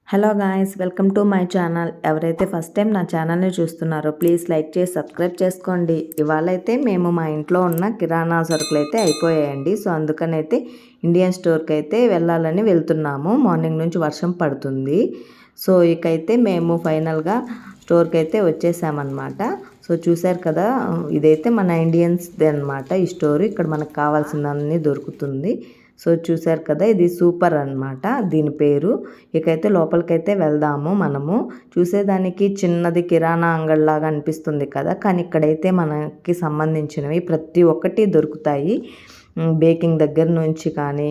Hello guys, welcome to my channel. ఎవరైతే first time నా ఛానల్ని చూస్తున్నారో ప్లీజ్ లైక్ చేసి సబ్స్క్రైబ్ చేసుకోండి. ఇవాళ అయితే మేము మా ఇంట్లో ఉన్న కిరాణా సరుకులు అయితే అయిపోయాయండి. సో అందుకనైతే ఇండియన్ స్టోర్కి అయితే వెళ్ళాలని వెళ్తున్నాము. మార్నింగ్ నుంచి వర్షం పడుతుంది. సో ఇకైతే మేము ఫైనల్గా స్టోర్కి అయితే వచ్చేసామన్నమాట. సో చూసారు కదా, ఇదైతే మన ఇండియన్స్దే అనమాట ఈ స్టోర్. ఇక్కడ మనకు కావాల్సినవన్నీ దొరుకుతుంది. సో చూసారు కదా, ఇది సూపర్ అన్నమాట దీని పేరు. ఇకైతే లోపలికైతే వెళ్దాము. మనము చూసేదానికి చిన్నది కిరాణా అంగడిలాగా అనిపిస్తుంది కదా, కానీ ఇక్కడైతే మనకి సంబంధించినవి ప్రతి ఒక్కటి దొరుకుతాయి. బేకింగ్ దగ్గర నుంచి కానీ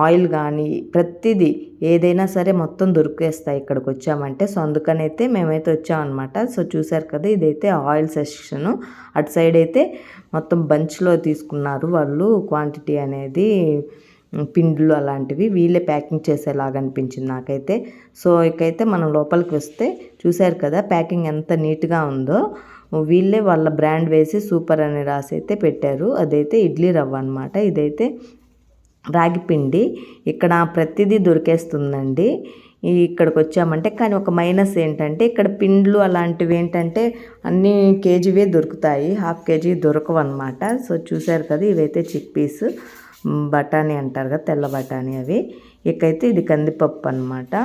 ఆయిల్ కానీ ప్రతిదీ ఏదైనా సరే మొత్తం దొరికేస్తాయి ఇక్కడికి వచ్చామంటే. సో అందుకనైతే మేమైతే వచ్చామన్నమాట. సో చూసారు కదా, ఇదైతే ఆయిల్ సెక్షను. అటు సైడ్ అయితే మొత్తం బంచ్లో తీసుకున్నారు వాళ్ళు క్వాంటిటీ అనేది, పిండిలు అలాంటివి వీళ్ళే ప్యాకింగ్ చేసేలాగా అనిపించింది నాకైతే. సో ఇకైతే మనం లోపలికి వస్తే చూసారు కదా ప్యాకింగ్ ఎంత నీట్గా ఉందో. వీళ్ళే వాళ్ళ బ్రాండ్ వేసి సూపర్ అని రాసి అయితే పెట్టారు. అదైతే ఇడ్లీ రవ్వ అనమాట. ఇదైతే రాగి పిండి. ఇక్కడ ప్రతిదీ దొరికేస్తుందండి ఇక్కడికి వచ్చామంటే. కానీ ఒక మైనస్ ఏంటంటే ఇక్కడ పిండ్లు అలాంటివి ఏంటంటే అన్నీ కేజీవే దొరుకుతాయి, హాఫ్ కేజీ దొరకవు అనమాట. సో చూసారు కదా, ఇవైతే చిక్ పీస్ బఠానీ అంటారు కదా, తెల్ల బఠానీ అవి. ఇకైతే ఇది కందిపప్పు అనమాట.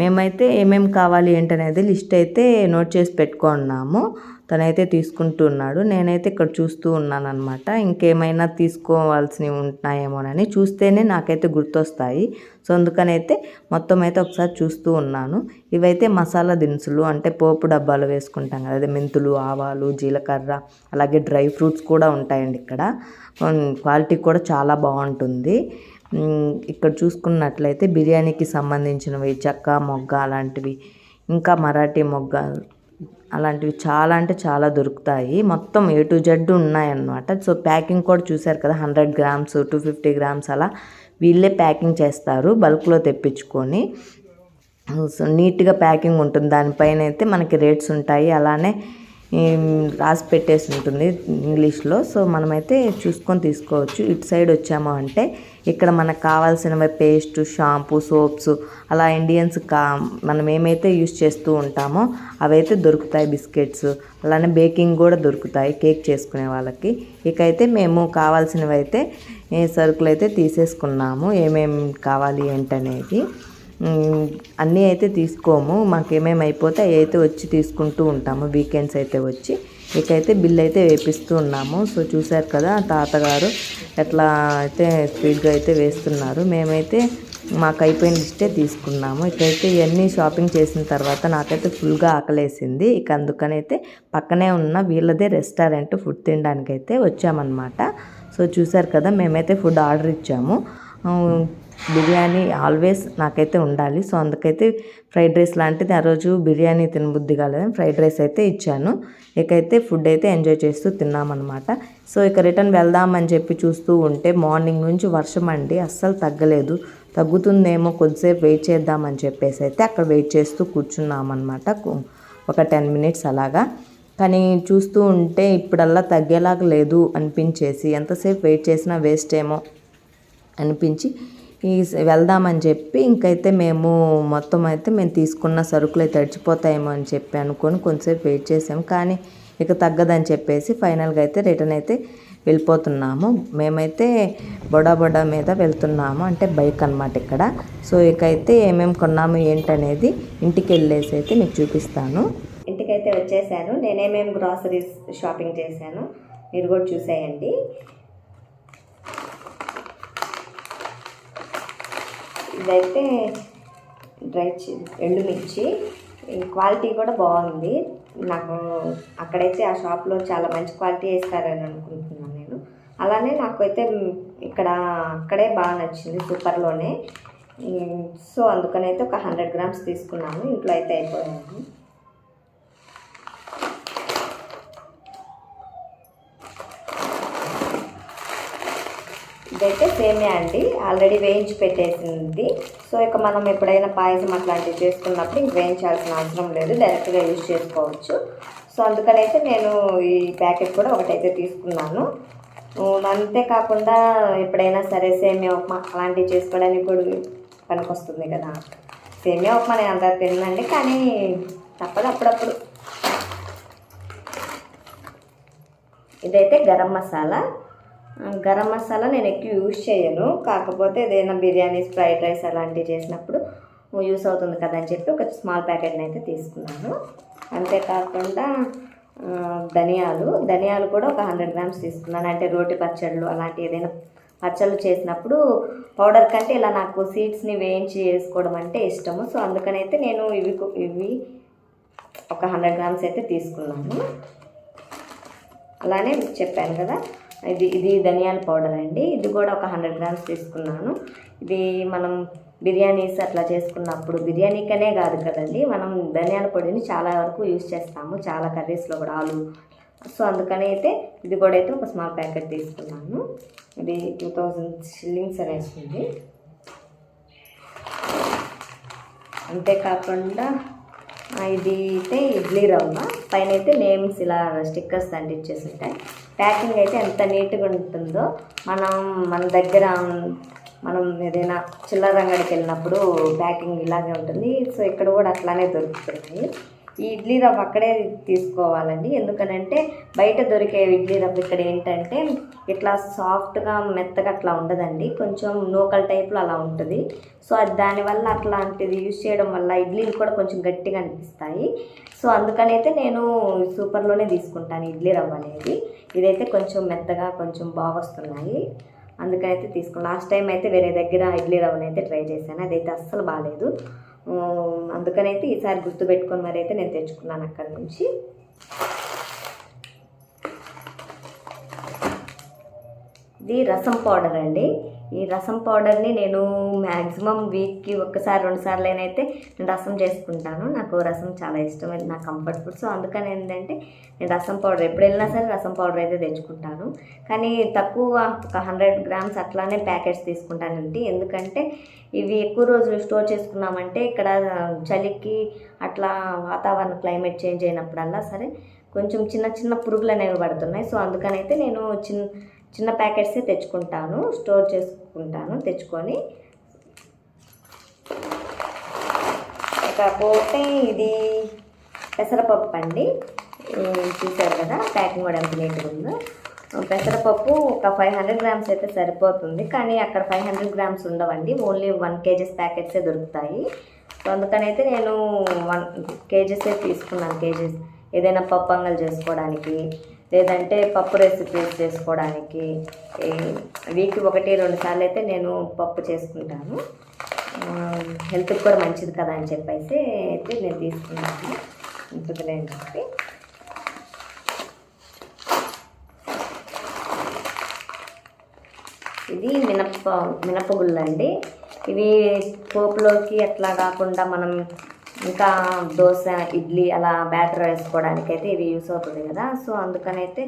మేమైతే ఏమేమి కావాలి ఏంటనేది లిస్ట్ అయితే నోట్ చేసి పెట్టుకున్నాము. తనైతే తీసుకుంటున్నాడు, నేనైతే ఇక్కడ చూస్తూ ఉన్నాను అనమాట. ఇంకేమైనా తీసుకోవాల్సినవి ఉంటాయేమోనని చూస్తేనే నాకైతే గుర్తొస్తాయి. సో అందుకనైతే మొత్తం అయితే ఒకసారి చూస్తూ ఉన్నాను. ఇవైతే మసాలా దినుసులు, అంటే పోపు డబ్బాలు వేసుకుంటాం కదా, అదే మెంతులు, ఆవాలు, జీలకర్ర, అలాగే డ్రై ఫ్రూట్స్ కూడా ఉంటాయండి ఇక్కడ. క్వాలిటీ కూడా చాలా బాగుంటుంది. ఇక్కడ చూసుకున్నట్లయితే బిర్యానీకి సంబంధించినవి చెక్క మొగ్గ అలాంటివి, ఇంకా మరాఠీ మొగ్గ అలాంటివి చాలా అంటే చాలా దొరుకుతాయి. మొత్తం A to Z ఉన్నాయన్నమాట. సో ప్యాకింగ్ కూడా చూసారు కదా, 100 గ్రామ్స్ 250 గ్రామ్స్ అలా వీళ్ళే ప్యాకింగ్ చేస్తారు బల్క్లో తెప్పించుకొని. సో నీట్గా ప్యాకింగ్ ఉంటుంది. దానిపైన అయితే మనకి రేట్స్ ఉంటాయి, అలానే రాసి పెట్టేసి ఉంటుంది ఇంగ్లీష్లో. సో మనమైతే చూసుకొని తీసుకోవచ్చు. ఇటు సైడ్ వచ్చాము అంటే ఇక్కడ మనకు కావాల్సినవి పేస్ట్, షాంపూ, సోప్స్ అలా ఇండియన్స్ మనం ఏమైతే యూస్ చేస్తూ ఉంటామో అవైతే దొరుకుతాయి. బిస్కెట్స్ అలానే బేకింగ్ కూడా దొరుకుతాయి కేక్ చేసుకునే వాళ్ళకి. ఇకైతే మేము కావాల్సినవి అయితే సరుకులు అయితే తీసేసుకున్నాము. ఏమేమి కావాలి ఏంటనేది అన్నీ అయితే తీసుకోము, మాకేమేమి అయిపోతే అవి అయితే వచ్చి తీసుకుంటూ ఉంటాము వీకెండ్స్ అయితే వచ్చి. ఇకైతే బిల్ అయితే వేపిస్తూ ఉన్నాము. సో చూసారు కదా తాతగారు ఎట్లా అయితే స్పీడ్గా అయితే వేస్తున్నారు. మేమైతే మాకు అయిపోయిన లిస్టే తీసుకున్నాము. ఇకైతే ఇవన్నీ షాపింగ్ చేసిన తర్వాత నాకైతే ఫుల్గా ఆకలేసింది. ఇక అందుకనైతే పక్కనే ఉన్న వీళ్ళదే రెస్టారెంట్ ఫుడ్ తినడానికైతే వచ్చామన్నమాట. సో చూసారు కదా, మేమైతే ఫుడ్ ఆర్డర్ ఇచ్చాము. బిర్యానీ ఆల్వేస్ నాకైతే ఉండాలి. సో అందుకైతే ఫ్రైడ్ రైస్ లాంటిది ఆ రోజు బిర్యానీ తినబుద్ధి కాలేదని ఫ్రైడ్ రైస్ అయితే ఇచ్చాను. ఇకైతే ఫుడ్ అయితే ఎంజాయ్ చేస్తూ తిన్నామన్నమాట. సో ఇక రిటర్న్ వెళ్దామని చెప్పి చూస్తూ ఉంటే మార్నింగ్ నుంచి వర్షం అండి, అస్సలు తగ్గలేదు. తగ్గుతుందేమో కొద్దిసేపు వెయిట్ చేద్దామని చెప్పేసి అయితే అక్కడ వెయిట్ చేస్తూ కూర్చున్నామన్నమాట ఒక 10 మినిట్స్ అలాగా. కానీ చూస్తూ ఉంటే ఇప్పుడల్లా తగ్గేలాగా లేదు అనిపించేసి ఎంతసేపు వెయిట్ చేసినా వేస్ట్ ఏమో అనిపించి వెళ్దామని చెప్పి ఇంకైతే మేము మొత్తం అయితే మేము తీసుకున్న సరుకులు అయితే తడిచిపోతాయేమో అని చెప్పి అనుకొని కొంచెంసేపు వెయిట్ చేసాము. కానీ ఇక తగ్గదని చెప్పేసి ఫైనల్గా అయితే రిటర్న్ అయితే వెళ్ళిపోతున్నాము. మేమైతే బొడా మీద వెళ్తున్నాము, అంటే బైక్ అనమాట ఇక్కడ. సో ఇకైతే ఏమేమి కొన్నాము ఏంటనేది ఇంటికి వెళ్ళేసి అయితే మీకు చూపిస్తాను. ఇంటికైతే వచ్చేసాను. నేనేమేమి గ్రాసరీస్ షాపింగ్ చేశాను మీరు కూడా చూసేయండి. ఇదైతే ఎండుమిర్చి, క్వాలిటీ కూడా బాగుంది. నాకు అక్కడైతే ఆ షాప్లో చాలా మంచి క్వాలిటీ వేస్తారని అనుకుంటున్నాను నేను. అలానే నాకైతే ఇక్కడ అక్కడే బాగా నచ్చింది, సూపర్లోనే. సో అందుకనైతే ఒక 100 గ్రామ్స్ తీసుకున్నాను. ఇంట్లో అయితే అయిపోయాను. ఇదైతే సేమియా అండి, ఆల్రెడీ వేయించి పెట్టేసింది. సో ఇక మనం ఎప్పుడైనా పాయసం అట్లాంటివి చేసుకున్నప్పుడు ఇంక వేయించాల్సిన అవసరం లేదు, డైరెక్ట్గా యూజ్ చేసుకోవచ్చు. సో అందుకనైతే నేను ఈ ప్యాకెట్ కూడా ఒకటైతే తీసుకున్నాను. అంతేకాకుండా ఎప్పుడైనా సరే సేమియా ఉప్మా అలాంటివి చేసుకోవడానికి కూడా పనికొస్తుంది కదా. సేమియా ఉప్మా నేను అంత తినండి, కానీ తప్పదు అప్పుడప్పుడు. ఇదైతే గరం మసాలా. గరం మసాలా నేను ఎక్కువ యూజ్ చేయను, కాకపోతే ఏదైనా బిర్యానీస్, ఫ్రైడ్ రైస్ అలాంటివి చేసినప్పుడు యూస్ అవుతుంది కదా అని చెప్పి ఒక స్మాల్ ప్యాకెట్ని అయితే తీసుకున్నాను. అంతేకాకుండా ధనియాలు కూడా ఒక 100 గ్రామ్స్ తీసుకున్నాను. అంటే రోటి పచ్చళ్ళు అలాంటి ఏదైనా పచ్చళ్ళు చేసినప్పుడు పౌడర్ కంటే ఇలా నాకు సీడ్స్ని వేయించి వేసుకోవడం అంటే ఇష్టము. సో అందుకనైతే నేను ఇవి ఒక 100 గ్రామ్స్ అయితే తీసుకున్నాను. అలానే చెప్పాను కదా, ఇది ధనియాల పౌడర్ అండి. ఇది కూడా ఒక 100 గ్రామ్స్ తీసుకున్నాను. ఇది మనం బిర్యానీస్ అట్లా చేసుకున్నప్పుడు, బిర్యానీకనే కాదు కదండి, మనం ధనియాల పొడిని చాలా వరకు యూజ్ చేస్తాము, చాలా కర్రీస్లో కూడా, ఆలు. సో అందుకని అయితే ఇది కూడా అయితే ఒక స్మాల్ ప్యాకెట్ తీసుకున్నాను. ఇది 2000 షిల్లింగ్స్ అని వస్తుంది. అంతేకాకుండా ఇది అయితే ఇడ్లీ రవ్వ. పైన అయితే నేమ్స్ ఇలా స్టిక్కర్స్ అంటించేసి ఉంటాయి. ప్యాకింగ్ అయితే ఎంత నీట్గా ఉంటుందో, మన దగ్గర మనం ఏదైనా చిల్లర అంగడికి వెళ్ళినప్పుడు ప్యాకింగ్ ఇలాగే ఉంటుంది. సో ఇక్కడ కూడా అట్లానే దొరుకుతున్నాయి. ఈ ఇడ్లీ రవ్వ అక్కడే తీసుకోవాలండి, ఎందుకనంటే బయట దొరికే ఇడ్లీ రవ్వ ఇక్కడ ఏంటంటే ఇట్లా సాఫ్ట్గా మెత్తగా అట్లా ఉండదండి, కొంచెం నూకల్ టైప్లో అలా ఉంటుంది. సో అది దానివల్ల అట్లాంటిది యూజ్ చేయడం వల్ల ఇడ్లీలు కూడా కొంచెం గట్టిగా అనిపిస్తాయి. సో అందుకనైతే నేను సూపర్లోనే తీసుకుంటాను ఇడ్లీ రవ్వ అనేది. ఇదైతే కొంచెం మెత్తగా కొంచెం బాగా వస్తున్నాయి, అందుకనైతే తీసుకున్నాను. లాస్ట్ టైం అయితే వేరే దగ్గర ఇడ్లీ రవ్వని అయితే ట్రై చేశాను, అదైతే అస్సలు బాగాలేదు. అందుకనైతే ఈసారి గుర్తుపెట్టుకొని మరి అయితే నేను తెచ్చుకున్నాను అక్కడి నుంచి. ఇది రసం పౌడర్ అండి. ఈ రసం పౌడర్ని నేను మ్యాక్సిమం వీక్కి ఒక్కసారి 2 సార్లైనైతే నేను రసం చేసుకుంటాను. నాకు రసం చాలా ఇష్టం, అది నా కంఫర్ట్ ఫుడ్. సో అందుకని ఏంటంటే నేను రసం పౌడర్ ఎప్పుడు వెళ్ళినా సరే రసం పౌడర్ అయితే తెచ్చుకుంటాను. కానీ తక్కువ ఒక 100 గ్రామ్స్ అట్లానే ప్యాకెట్స్ తీసుకుంటానండి, ఎందుకంటే ఇవి ఎక్కువ రోజులు స్టోర్ చేసుకున్నామంటే ఇక్కడ చలికి అట్లా వాతావరణ క్లైమేట్ చేంజ్ అయినప్పుడల్లా సరే కొంచెం చిన్న చిన్న పురుగులు అనేవి పడుతున్నాయి. సో అందుకనైతే నేను చిన్న ప్యాకెట్సే తెచ్చుకుంటాను, స్టోర్ చేసుకుంటాను తెచ్చుకొని. ఇకపోతే ఇది పెసరపప్పు అండి. చూసారు కదా ప్యాకింగ్ కూడా ఎంత నీట్గా ఉందో. పెసరపప్పు ఒక 500 గ్రామ్స్ అయితే సరిపోతుంది, కానీ అక్కడ 500 గ్రామ్స్ ఉండవండి, ఓన్లీ 1 kg ప్యాకెట్సే దొరుకుతాయి. సో అందుకనైతే నేను 1 kg తీసుకున్నాను. కేజీస్ ఏదైనా పప్పు అంగలు చేసుకోవడానికి, లేదంటే పప్పు రెసిపీస్ చేసుకోవడానికి వీక్కి 1-2 సార్లు అయితే నేను పప్పు చేసుకుంటాను. హెల్త్కి కూడా మంచిది కదా అని చెప్పేసి అయితే నేను తీసుకున్నాను, ఉంటుందిలే అని చెప్పి. ఇది మినపగుళ్ళు అండి. ఇవి పోపులోకి అట్లా కాకుండా మనం ఇంకా దోశ, ఇడ్లీ అలా బ్యాటర్ వేసుకోవడానికి అయితే ఇవి యూస్ అవుతుంది కదా. సో అందుకనైతే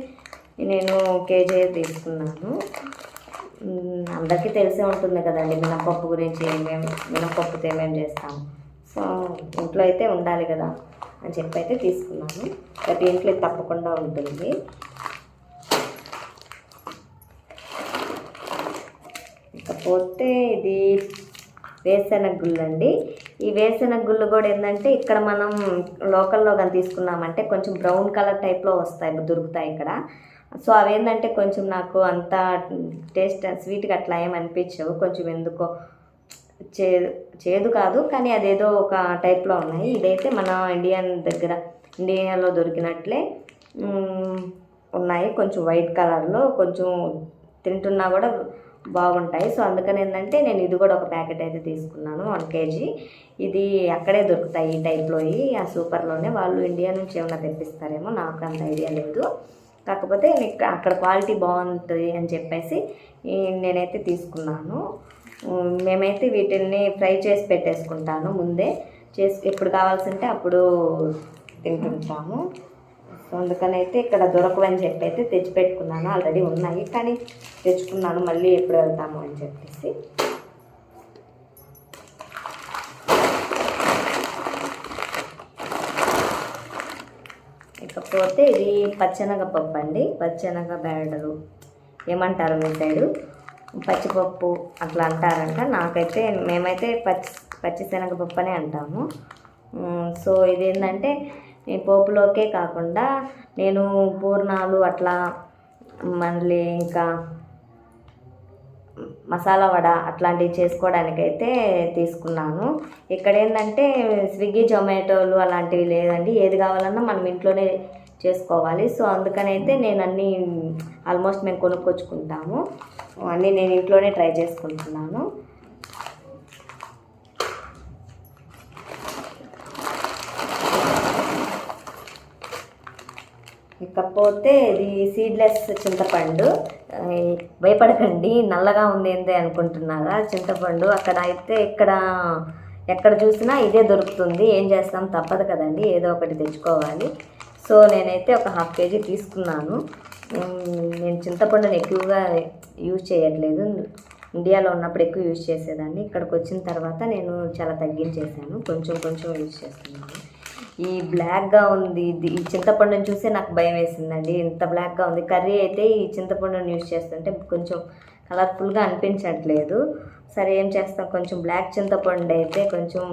నేను కేజీ తీసుకున్నాను. అందరికీ తెలిసే ఉంటుంది కదండి మినపప్పు గురించి, మినపప్పుతో ఏమేమి చేస్తాము. సో ఇంట్లో అయితే ఉండాలి కదా అని చెప్పి అయితే తీసుకున్నాను. ప్రతి ఇంట్లో తప్పకుండా ఉంటుంది. ఇకపోతే ఇది వేరుశెనగ గుళ్ళు అండి. ఈ వేరుశెనగ గుళ్ళు కూడా ఏంటంటే ఇక్కడ మనం లోకల్లో కానీ తీసుకున్నామంటే కొంచెం బ్రౌన్ కలర్ టైప్లో దొరుకుతాయి ఇక్కడ. సో అవి ఏంటంటే కొంచెం నాకు అంత టేస్ట్ స్వీట్గా అట్లా ఏమి అనిపించవు, కొంచెం ఎందుకో చేదు కాదు, కానీ అదేదో ఒక టైప్లో ఉన్నాయి. ఇదైతే మన ఇండియాలో దొరికినట్లే ఉన్నాయి, కొంచెం వైట్ కలర్లో, కొంచెం తింటున్నా కూడా బాగుంటాయి. సో అందుకని ఏంటంటే నేను ఇది కూడా ఒక ప్యాకెట్ అయితే తీసుకున్నాను, 1 kg. ఇది అక్కడే దొరుకుతాయి ఈ టైప్లో, ఆ సూపర్లోనే. వాళ్ళు ఇండియా నుంచి ఏమైనా తెప్పిస్తారేమో, నాకు అంత ఐడియా లేదు. కాకపోతే అక్కడ క్వాలిటీ బాగుంటుంది అని చెప్పేసి నేనైతే తీసుకున్నాను. మేమైతే వీటిని ఫ్రై చేసి పెట్టేసుకుంటాను ముందే, ఎప్పుడు కావాల్సింటే అప్పుడు తింటుంటాము. సో అందుకనైతే ఇక్కడ దొరకవని చెప్పి అయితే తెచ్చిపెట్టుకున్నాను. ఆల్రెడీ ఉన్నాయి కానీ తెచ్చుకున్నాను, మళ్ళీ ఎప్పుడు వెళ్తాము అని చెప్పేసి. ఇకపోతే ఇది పచ్చెనగపప్పు అండి. పచ్చెనగ బ్యాడరు ఏమంటారు మీ సైడు, పచ్చిపప్పు అట్లా అంటారంట. నాకైతే మేమైతే పచ్చిశనగపప్పు అని అంటాము. సో ఇదేంటంటే పోపులోకే కాకుండా నేను పూర్ణాలు అట్లా మళ్ళీ ఇంకా మసాలా వడ అట్లాంటివి చేసుకోవడానికైతే తీసుకున్నాను. ఇక్కడ ఏంటంటే స్విగ్గీ జొమాటోలు అలాంటివి లేదండి, ఏది కావాలన్నా మనం ఇంట్లోనే చేసుకోవాలి. సో అందుకనైతే నేను అన్నీ ఆల్మోస్ట్ మేము కొనుక్కొచ్చుకుంటాము, అన్నీ నేను ఇంట్లోనే ట్రై చేసుకుంటున్నాను. ఇకపోతే ఇది సీడ్లెస్ చింతపండు. భయపడకండి, నల్లగా ఉంది ఏంది అనుకుంటున్నారా, చింతపండు అక్కడ అయితే ఎక్కడ చూసినా ఇదే దొరుకుతుంది. ఏం చేస్తాం, తప్పదు కదండి, ఏదో ఒకటి తెచ్చుకోవాలి. సో నేనైతే ఒక 1/2 kg తీసుకున్నాను. నేను చింతపండుని ఎక్కువగా యూజ్ చేయట్లేదు, ఇండియాలో ఉన్నప్పుడు ఎక్కువ యూజ్ చేసేదాన్ని. ఇక్కడికి వచ్చిన తర్వాత నేను చాలా తగ్గించేసాను, కొంచెం యూజ్ చేస్తున్నాను. ఈ బ్లాక్గా ఉంది ఈ చింతపండుని చూసి నాకు భయం వేసిందండి, ఇంత బ్లాక్గా ఉంది. కర్రీ అయితే ఈ చింతపండుని యూజ్ చేస్తుంటే కొంచెం కలర్ఫుల్గా అనిపించట్లేదు. సరే ఏం చేస్తాం, కొంచెం బ్లాక్ చింతపండు అయితే కొంచెం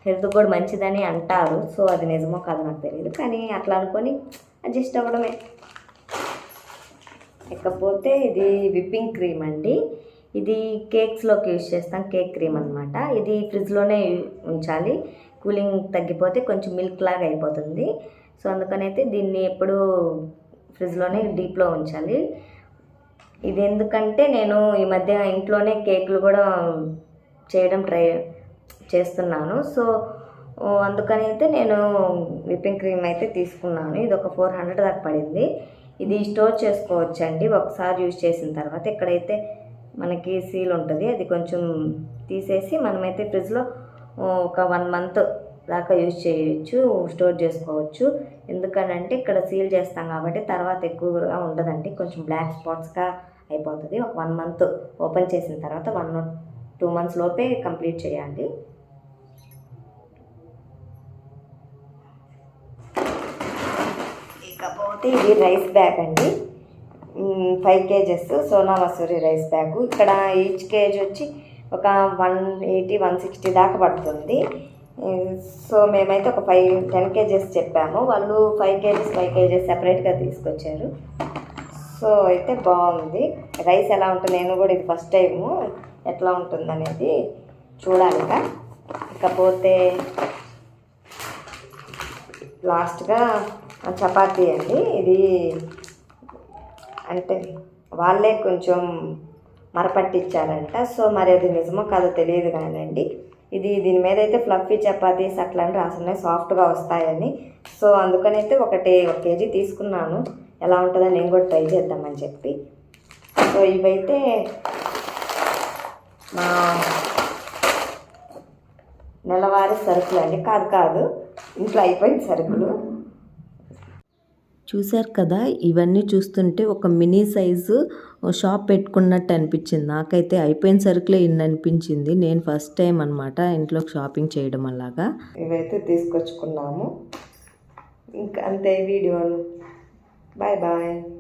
హెల్త్ కూడా మంచిదని అంటారు. సో అది నిజమో కాదో నాకు తెలియదు, కానీ అట్లా అనుకొని అడ్జస్ట్ అవ్వడమే. ఇకపోతే ఇది విప్పింగ్ క్రీమ్ అండి, ఇది కేక్స్లోకి యూజ్ చేస్తాం, కేక్ క్రీమ్ అనమాట. ఇది ఫ్రిడ్జ్లోనే ఉంచాలి, కూలింగ్ తగ్గిపోతే కొంచెం మిల్క్ లాగా అయిపోతుంది. సో అందుకనైతే దీన్ని ఎప్పుడూ ఫ్రిడ్జ్లోనే డీప్లో ఉంచాలి. ఇది ఎందుకంటే నేను ఈ మధ్య ఇంట్లోనే కేకులు కూడా చేయడం ట్రై చేస్తున్నాను. సో అందుకనైతే నేను విప్పింగ్ క్రీమ్ అయితే తీసుకున్నాను. ఇది ఒక 400 దాకా పడింది. ఇది స్టోర్ చేసుకోవచ్చండి ఒకసారి యూజ్ చేసిన తర్వాత. ఇక్కడైతే మనకి సీల్ ఉంటుంది, అది కొంచెం తీసేసి మనమైతే ఫ్రిడ్జ్లో ఒక 1 month దాకా యూజ్ చేయొచ్చు, స్టోర్ చేసుకోవచ్చు. ఎందుకనంటే ఇక్కడ సీల్ చేస్తాం కాబట్టి తర్వాత ఎక్కువగా ఉండదండి, కొంచెం బ్లాక్ స్పాట్స్గా అయిపోతుంది. ఒక 1 month ఓపెన్ చేసిన తర్వాత 1 or 2 months లోపే కంప్లీట్ చేయాలి. ఇకపోతే ఇది రైస్ బ్యాగ్ అండి, 5 kgs Sona Masuri rice bag. ఇక్కడ ఈచ్ కేజీ వచ్చి ఒక 180-160 దాకా పడుతుంది. సో మేమైతే ఒక 10 kgs చెప్పాము, వాళ్ళు 5 kgs సెపరేట్గా తీసుకొచ్చారు. సో అయితే బాగుంది. రైస్ ఎలా ఉంటుంది, నేను కూడా ఇది ఫస్ట్ టైము, ఎట్లా ఉంటుంది అనేది చూడాలి. ఇకపోతే లాస్ట్గా చపాతీ అండి, ఇది అంటే వాళ్ళే కొంచెం మరపట్టించారంట. సో మరి అది నిజమో కాదో తెలియదు కానండి, దీని మీద అయితే ఫ్లఫీ చపాతీస్ అట్లాంటి రాసున్నాయి, సాఫ్ట్గా వస్తాయని. సో అందుకనైతే 1 kg తీసుకున్నాను, ఎలా ఉంటుందో నేను కూడా ట్రై చేద్దామని చెప్పి. సో ఇవైతే మా నెలవారీ సరుకులు అండి, కాదు ఇంట్లో అయిపోయిన సరుకులు. చూశారు కదా, ఇవన్నీ చూస్తుంటే ఒక మినీ సైజు షాప్ పెట్టుకున్నట్టు అనిపించింది నాకైతే. అయిపోయిన సరుకులే ఇన్ని అనిపించింది. నేను ఫస్ట్ టైం అనమాట ఇంట్లో షాపింగ్ చేయడం అలాగా. ఇవైతే తీసుకొచ్చుకున్నాము. ఇంకా అంతే వీడియోను. బాయ్.